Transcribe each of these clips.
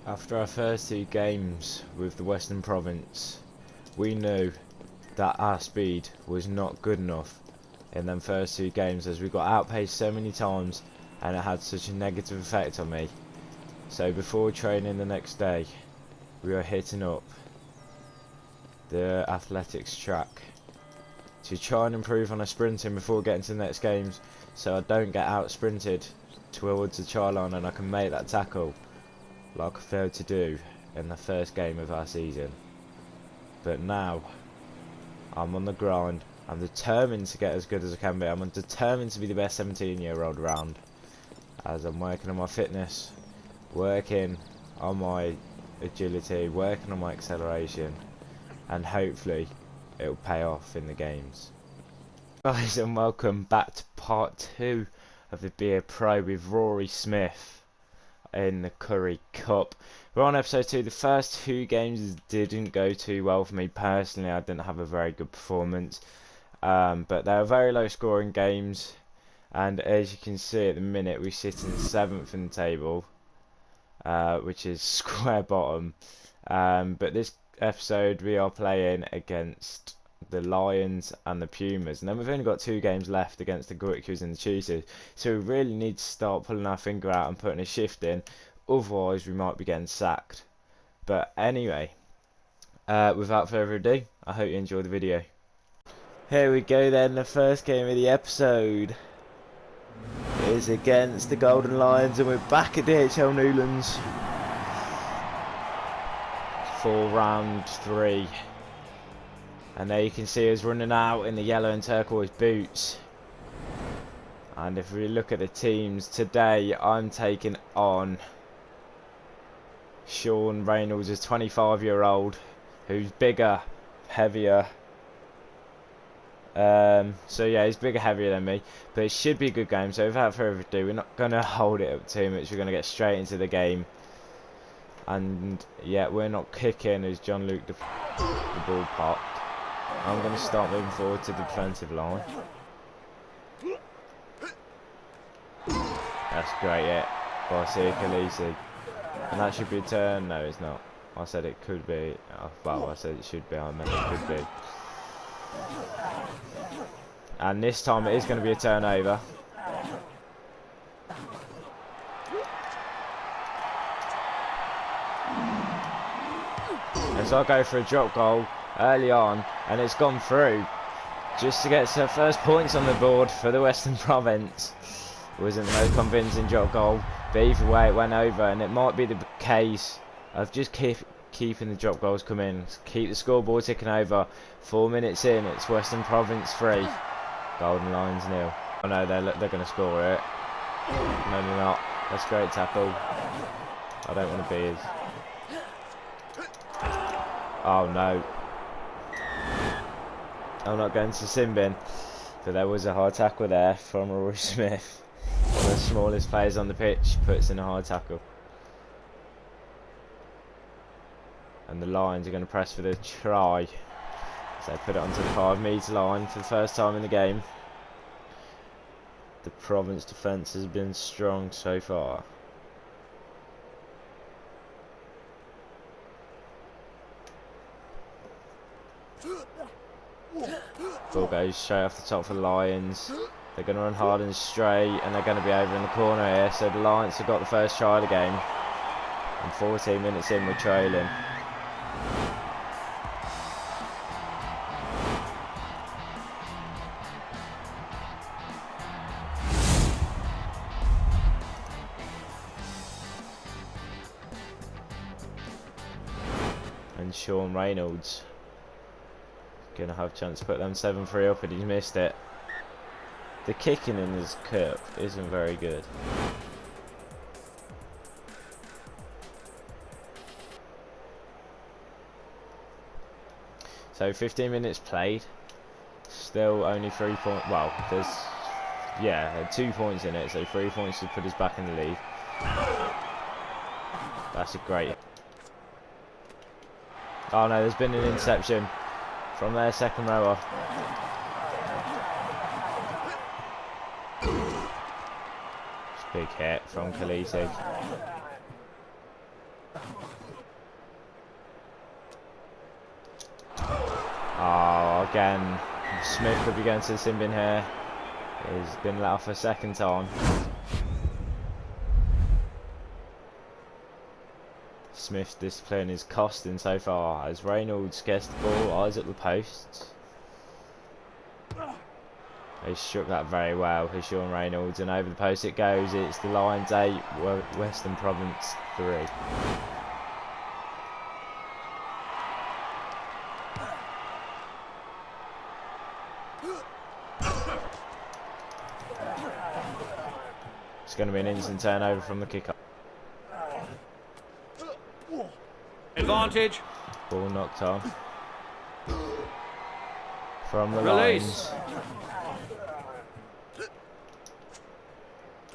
After our first two games with the Western Province, we knew that our speed was not good enough in them first two games, as we got outpaced so many times and it had such a negative effect on me. So before training the next day, we were hitting up the athletics track to try and improve on our sprinting before getting to the next games, so I don't get out sprinted towards the try line and I can make that tackle like I failed to do in the first game of our season. But now I'm on the grind. I'm determined to get as good as I can be. I'm determined to be the best 17-year-old around, as I'm working on my fitness, working on my agility, working on my acceleration, and hopefully it'll pay off in the games. Guys, and welcome back to part 2 of the Beer Pro with Rory Smith in the Curry Cup. We're on episode 2. The first two games didn't go too well for me personally. I didn't have a very good performance, but they were very low scoring games, and as you can see at the minute we sit in 7th in the table, which is square bottom. But this episode we are playing against the Lions and the Pumas, and then we've only got 2 games left against the Griquas and the Cheetahs, so we really need to start pulling our finger out and putting a shift in, otherwise we might be getting sacked. But anyway, without further ado, I hope you enjoy the video. Here we go then. The first game of the episode is against the Golden Lions, and we're back at DHL Newlands for round 3. And there you can see us running out in the yellow and turquoise boots. And if we look at the teams today, I'm taking on Sean Reynolds, a 25-year-old who's bigger, heavier. So yeah, he's bigger, heavier than me, but it should be a good game. So without further ado, we're not gonna hold it up too much. We're gonna get straight into the game. And yeah, we're not kicking as John Luke the ball popped. I'm going to start moving forward to the defensive line. That's great hit by Khaleesi. And that should be a turn. No, it's not. I said it could be. Well, I said it should be. I meant it could be. And this time it is going to be a turnover. As I go for a drop goal early on, and it's gone through just to get some first points on the board for the Western Province. It wasn't the most convincing drop goal, but either way it went over, and it might be the case of just keeping the drop goals coming, keep the scoreboard ticking over. 4 minutes in, it's Western Province 3, Golden Lions 0. Oh no, they're going to score it. No, they're not. That's a great tackle. I don't want to be his. Oh no. I'm not going to sin bin, but there was a hard tackle there from Rory Smith. One of the smallest players on the pitch puts in a hard tackle. And the Lions are going to press for the try. So they put it onto the 5-metre line for the first time in the game. The Province defence has been strong so far. Ball goes straight off the top for the Lions. They're going to run hard and straight, and they're going to be over in the corner here. So the Lions have got the first try of the game. And 14 minutes in, we're trailing. And Sean Reynolds gonna have a chance to put them 7-3 up, and he's missed it. The kicking in this cup isn't very good. So 15 minutes played, still only 3 points. Well, there's 2 points in it, so 3 points to put us back in the lead. That's a great. Oh no, there's been an interception from their second rower. Big hit from Khaleesi. Oh, again, Smith could be going to the sin bin here. He's been let off a second time. Smith's discipline is costing so far as Reynolds gets the ball, eyes at the posts. He struck that very well, he's Sean Reynolds, and over the post it goes. It's the Lions 8, Western Province 3. It's going to be an instant turnover from the kick-off. Advantage. Ball knocked on. From the Release. Lions.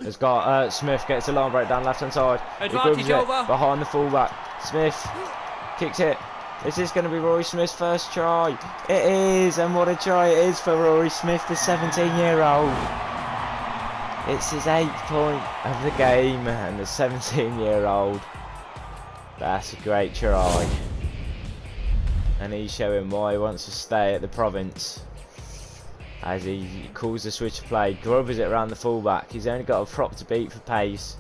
Has got Smith gets a line break down left hand side. Advantage over. Behind the fullback. Smith kicks it. Is this going to be Rory Smith's first try? It is, and what a try it is for Rory Smith, the 17-year-old. It's his 8th point of the game, and the 17-year-old. That's a great try. And he's showing why he wants to stay at the province. As he calls the switch play, grubbers it around the fullback. He's only got a prop to beat for pace,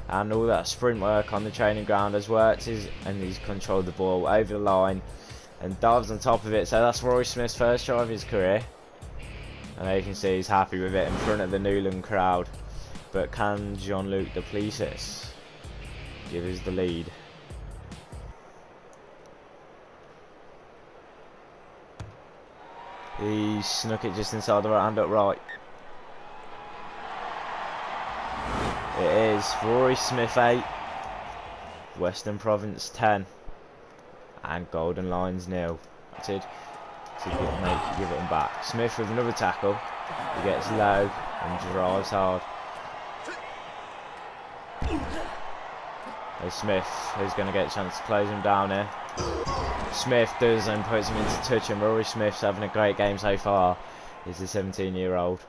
and all that sprint work on the training ground has worked. And he's controlled the ball over the line and dives on top of it. So that's Rory Smith's first try of his career, and there you can see he's happy with it in front of the Newland crowd. But can Jean-Luc Duplessis give us the lead? He snuck it just inside the right hand up right. It is Rory Smith 8, Western Province 10, and Golden Lions 0. That's it. To give it him back. Smith with another tackle. He gets low and drives hard. There's Smith, who's going to get a chance to close him down here. Smith does and puts him into touch, and Rory Smith's having a great game so far. He's the 17-year-old.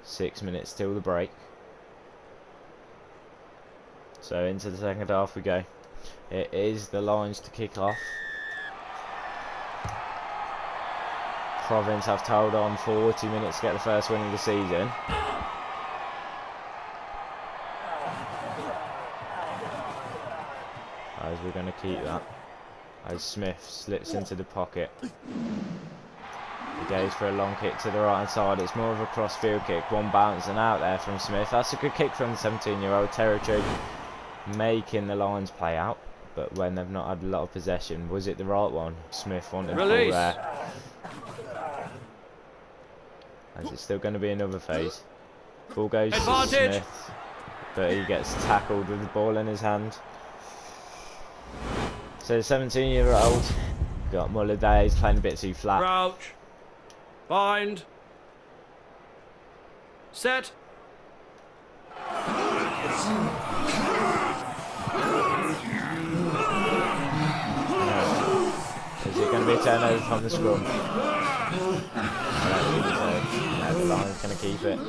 6 minutes till the break. So into the second half we go. It is the Lions to kick off. Province have told on 40 minutes to get the first win of the season. As we're going to keep that. As Smith slips into the pocket. He goes for a long kick to the right hand side. It's more of a cross field kick. One bounce and out there from Smith. That's a good kick from the 17-year-old. Territory making the Lions play out. But when they've not had a lot of possession, was it the right one? Smith wanted ball there. As it's still going to be another phase. Ball goes to Smith. But he gets tackled with the ball in his hand. So the 17-year-old got Muller there, he's playing a bit too flat. Crouch. Bind. Set. Is it going to be a turnover from the scrum? I don't think so. No, the Lions going to keep it.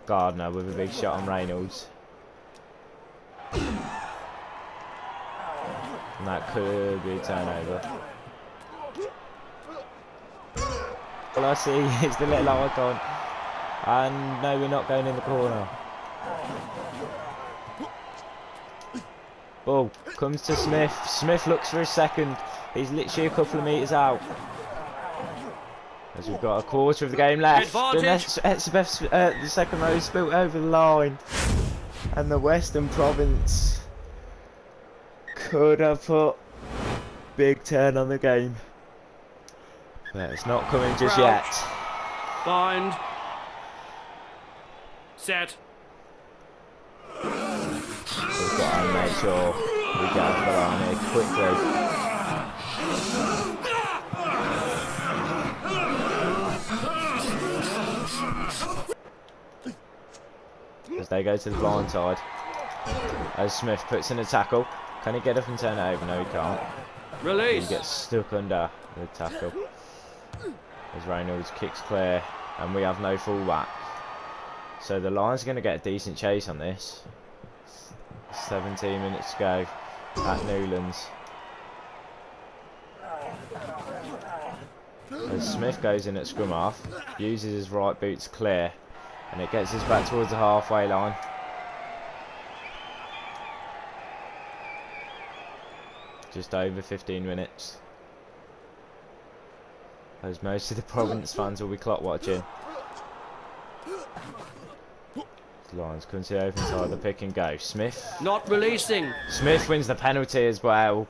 Gardner with a big shot on Reynolds. And that could be a turnover. All I see is the little icon. And no, we're not going in the corner. Ball comes to Smith. Smith looks for a second. He's literally a couple of metres out. As we've got a quarter of the game left. The second row is spilt over the line. And the Western Province could have put big turn on the game. But it's not coming just yet. Bind. Set. We've got to make sure we get off the line here quickly. As they go to the blind side. As Smith puts in a tackle. Can he get up and turn it over? No, he can't. Release. He gets stuck under the tackle. As Reynolds kicks clear, and we have no fullback. So the Lions are going to get a decent chase on this. 17 minutes to go at Newlands. As Smith goes in at scrum half, uses his right boot to clear, and it gets us back towards the halfway line. Just over 15 minutes. As most of the Province fans will be clock watching. The Lions come to the open side, the pick and go. Smith. Not releasing. Smith wins the penalty as well.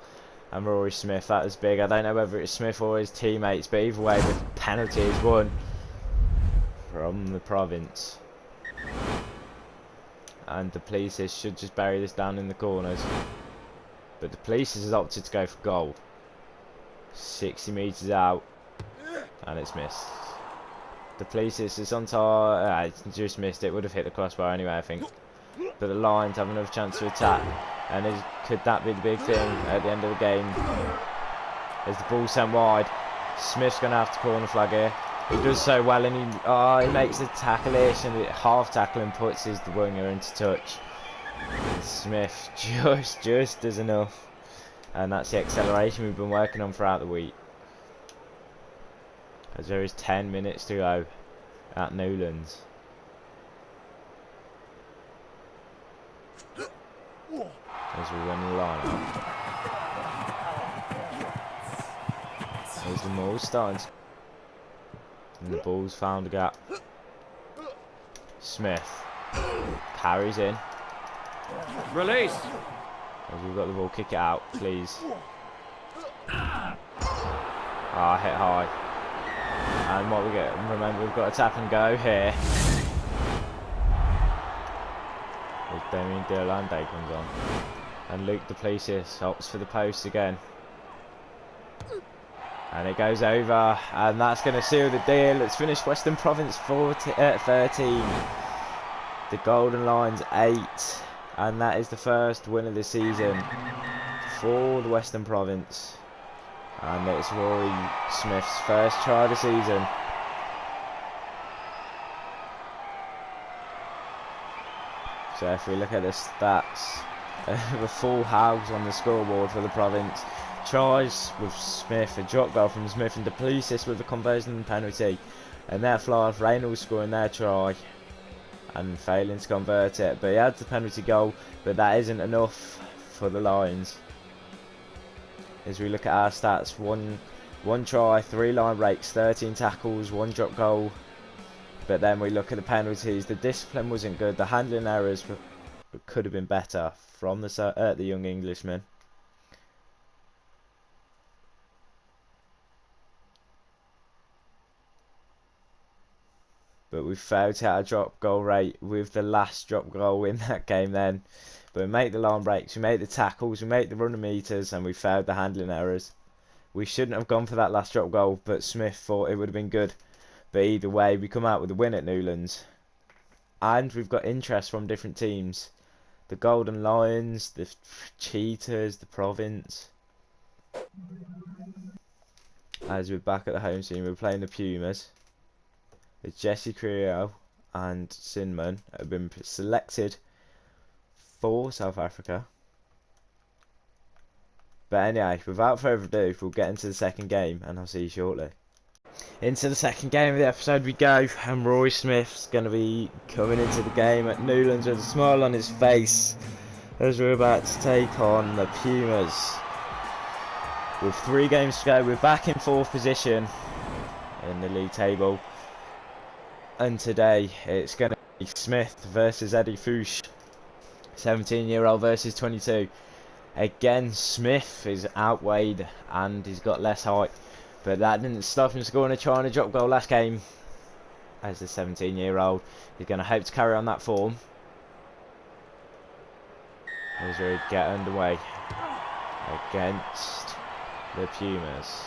And Rory Smith, that is big. I don't know whether it's Smith or his teammates, but either way, the penalty is won from the Province. And the Police should just bury this down in the corners. But the Police has opted to go for goal. 60 metres out. And it's missed. The Police is on target. It's just missed it. Would have hit the crossbar anyway, I think. But the Lions have another chance to attack. And could that be the big thing at the end of the game? As the ball sent wide, Smith's going to have to corner flag here. He does so well, and he makes the tackle-ish, and half tackle and puts the winger into touch. And Smith just does enough, and that's the acceleration we've been working on throughout the week. As there is 10 minutes to go at Newlands. As we run the line up. As the Moors starting. And the ball's found a gap. Smith carries in. Release. As we've got the ball, kick it out, please. Ah, hit high. And what we get, remember we've got a tap and go here. As Damien Durlande comes on. And Luke Duplessis opts for the post again. And it goes over, and that's going to seal the deal. It's finished Western Province 13. The Golden Lions 8. And that is the first win of the season for the Western Province. And it's Rory Smith's first try of the season. So if we look at the stats, a full house on the scoreboard for the Province. Tries with Smith, a drop goal from Smith, and Duplessis with a conversion and penalty. And there flies Reynolds scoring their try and failing to convert it. But he adds the penalty goal, but that isn't enough for the Lions. As we look at our stats, one try, 3 line breaks, 13 tackles, 1 drop goal. But then we look at the penalties. The discipline wasn't good. The handling errors could have been better from the young Englishman. But we failed to hit our drop goal rate with the last drop goal in that game then. But we make the line breaks, we make the tackles, we make the running meters, and we failed the handling errors. We shouldn't have gone for that last drop goal, but Smith thought it would have been good. But either way, we come out with a win at Newlands. And we've got interest from different teams. The Golden Lions, the Cheetahs, the Province. As we're back at the home team, we're playing the Pumas. It's Jesse Creo and Sinman have been selected for South Africa. But anyway, without further ado, we'll get into the second game, and I'll see you shortly. Into the second game of the episode we go, and Roy Smith's going to be coming into the game at Newlands with a smile on his face as we're about to take on the Pumas. With 3 games to go, we're back in 4th position in the league table. And today it's going to be Smith versus Eddie Fouche. 17-year-old versus 22. Again, Smith is outweighed and he's got less height. But that didn't stop him scoring a try and a drop goal last game. As the 17-year-old, he's going to hope to carry on that form. As we get underway against the Pumas.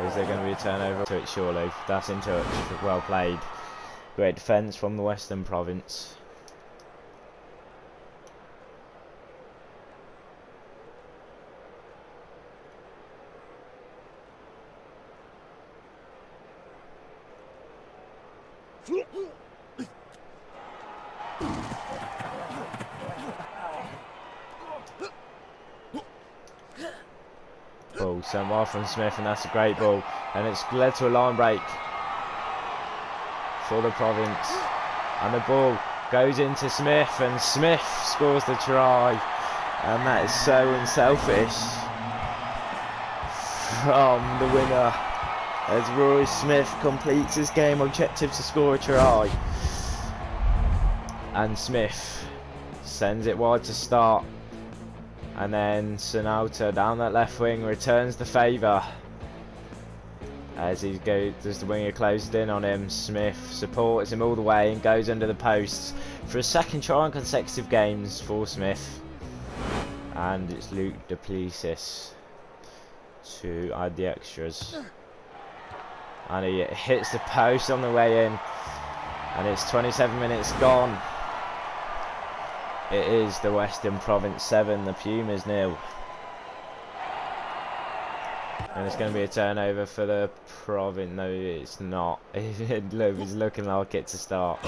Is there going to be a turnover? To it surely. That's in touch. Well played. Great defence from the Western Province. Ball sent wide from Smith, and that's a great ball, and it's led to a line break for the Province, and the ball goes into Smith, and Smith scores the try, and that is so unselfish from the winner as Roy Smith completes his game objective to score a try, and Smith sends it wide to start, and then Sonalta down that left wing returns the favour as he goes, as the winger closed in on him. Smith supports him all the way and goes under the posts for a second try in consecutive games for Smith, and it's Luke Duplessis to add the extras, and he hits the post on the way in, and it's 27 minutes gone. It is the Western Province 7, the Pumas 0. And it's going to be a turnover for the Province. No, it's not. It's looking like it to start.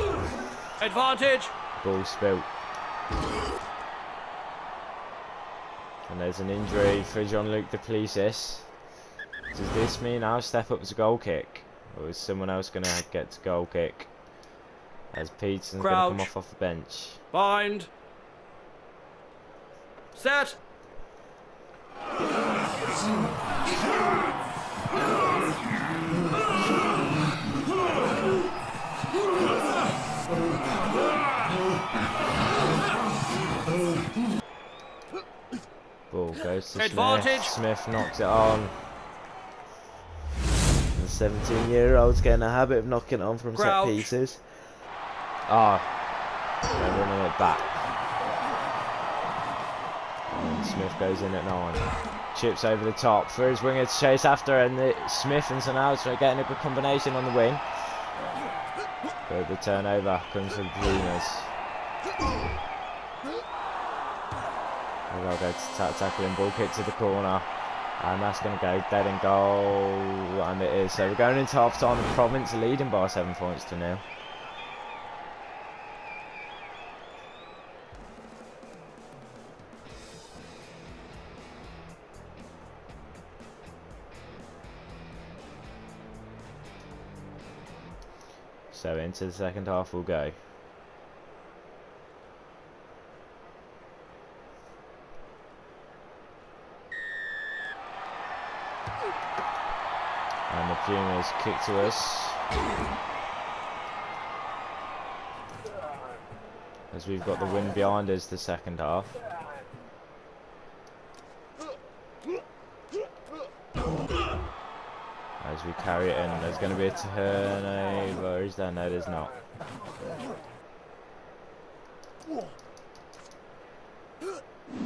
Advantage. Ball spilt. And there's an injury for Jean-Luc Duplessis. Does this mean I'll step up to goal kick? Or is someone else going to get to goal kick? As Peterson's going to come off the bench. Bind. Set. Ball goes to Advantage. Smith knocks it on. The 17-year-old's getting a habit of knocking it on from set pieces. They're running it back. And Smith goes in at 9. Chips over the top for his winger to chase after, and Smith and Sonalta are getting a good combination on the wing. But the turnover comes from Pumas. They'll go to tackling, ball kick to the corner, and that's going to go dead in goal, and it is. So we're going into half time, the Province are leading by 7 points to 0. So into the second half we'll go. And the Pumas kick to us. As we've got the wind behind us the second half. As we carry it in, there's going to be a turnover. Is there? No, there's not.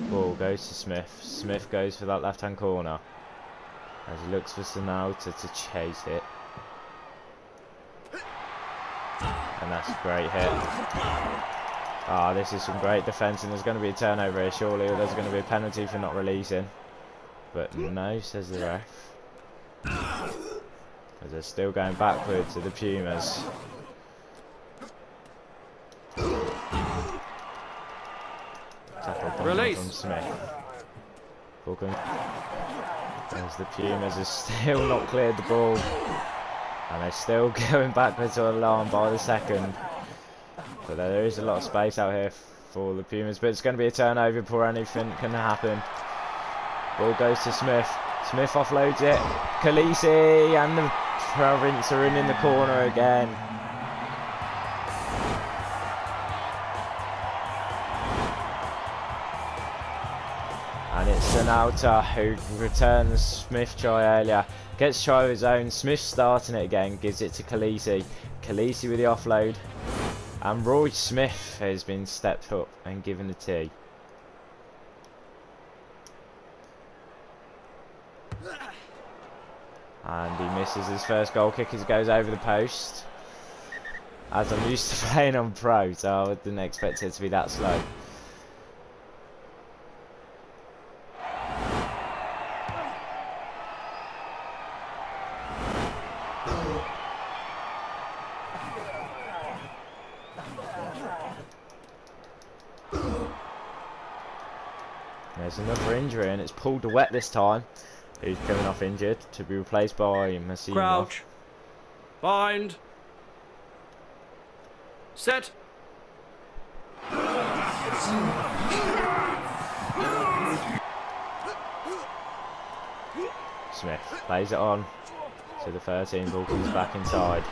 Ball goes to Smith. Smith goes for that left-hand corner. As he looks for Sonalta to chase it. And that's a great hit. This is some great defence, and there's going to be a turnover here surely, or there's going to be a penalty for not releasing. But no, says the ref. As they're still going backwards to the Pumas. Tackle from Smith. As the Pumas have still not cleared the ball, and they're still going backwards to the line by the second. But there is a lot of space out here for the Pumas, but it's going to be a turnover before anything can happen. Ball goes to Smith. Smith offloads it. Khaleesi, and the Province are in the corner again. And it's Sonalta who returns Smith try earlier. Gets try of his own. Smith starting it again. Gives it to Khaleesi. Khaleesi with the offload. And Roy Smith has been stepped up and given the tee. And he misses his first goal kick as he goes over the post. As I'm used to playing on pro, so I didn't expect it to be that slow. There's another injury, and it's Paul DeWet this time, who's coming off injured, to be replaced by Massimo. Crouch. Bind. Set. Smith plays it on to the 13, ball comes back inside.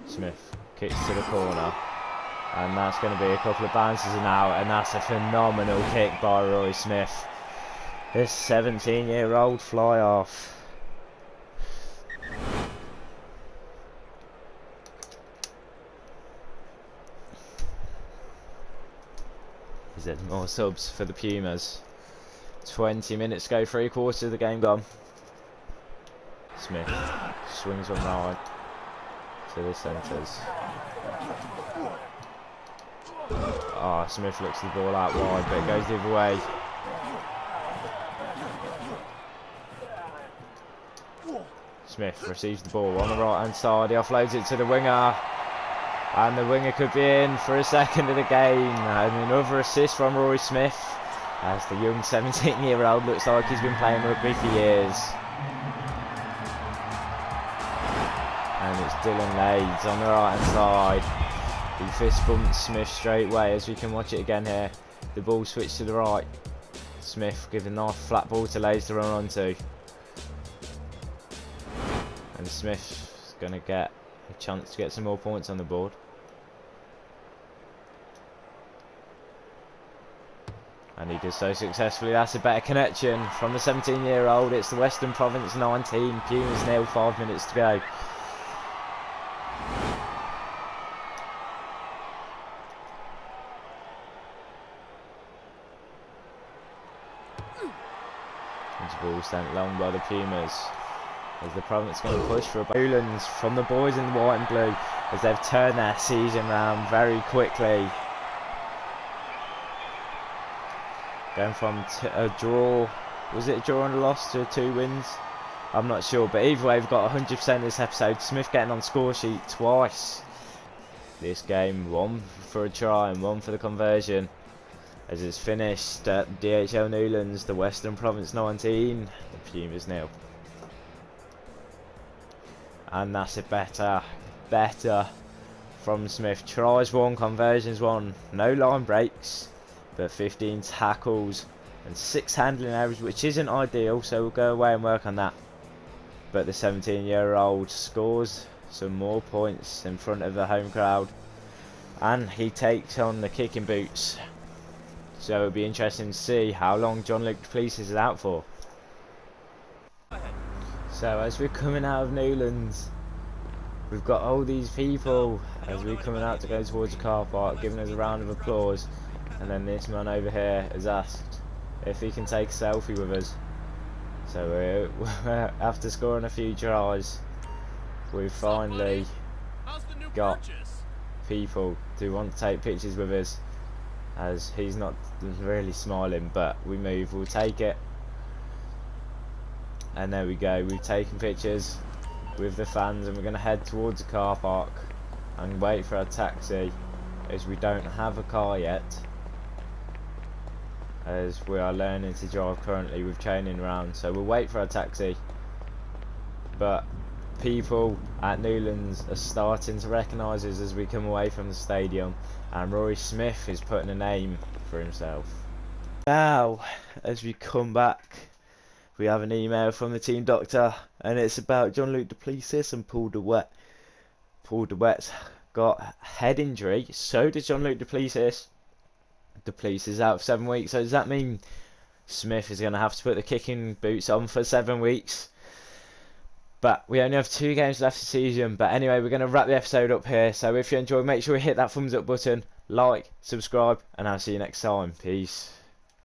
Smith kicks to the corner, and that's going to be a couple of bounces and out, and that's a phenomenal kick by Roy Smith. This 17-year-old fly off. Is it more subs for the Pumas? 20 minutes go, 3/4 of the game gone. Smith swings one right to the centres. Ah, Smith looks the ball out wide, but it goes the other way. Smith receives the ball on the right hand side, he offloads it to the winger, and the winger could be in for a second of the game. And another assist from Roy Smith, as the young 17-year-old looks like he's been playing rugby for years. And it's Dylan Lades on the right hand side. He fist bumps Smith straight away, as we can watch it again here. The ball switched to the right. Smith giving a nice flat ball to Lades to run onto. And Smith's going to get a chance to get some more points on the board. And he does so successfully. That's a better connection from the 17-year-old. It's the Western Province 19, Pumas 0, 5 minutes to go. The ball sent long by the Pumas, as the Province going to push for a Newlands from the boys in the white and blue, as they've turned their season round very quickly. Going from a draw, was it a draw and a loss, to 2 wins? I'm not sure, but either way we've got 100% this episode. Smith getting on score sheet twice this game, 1 for a try and 1 for the conversion, as it's finished at DHL Newlands, the Western Province 19, the Pumas 0. And that's a better from Smith. Tries 1, conversions 1, no line breaks, but 15 tackles and 6 handling errors, which isn't ideal, so we'll go away and work on that. But the 17-year-old scores some more points in front of the home crowd, and he takes on the kicking boots. So it'll be interesting to see how long Jean-Luc Duplessis is out for. So as we're coming out of Newlands, we've got all these people as we're coming out to go towards the car park, giving us a round of applause. And then this man over here has asked if he can take a selfie with us. So after scoring a few tries, we've finally got people to want to take pictures with us, as he's not really smiling, but we'll take it. And there we go, we've taken pictures with the fans, and we're going to head towards the car park and wait for our taxi, as we don't have a car yet, as we are learning to drive currently with training round. So we'll wait for our taxi, but people at Newlands are starting to recognise us as we come away from the stadium, and Rory Smith is putting a name for himself. Now as we come back, we have an email from the team doctor, and it's about Jean-Luc Duplessis and Paul DeWet. Paul DeWet's got a head injury, so does Jean-Luc Duplessis. Duplessis is out for 7 weeks, so does that mean Smith is going to have to put the kicking boots on for 7 weeks? But we only have 2 games left this season. But anyway, we're going to wrap the episode up here. So if you enjoyed, make sure you hit that thumbs up button, like, subscribe, and I'll see you next time. Peace.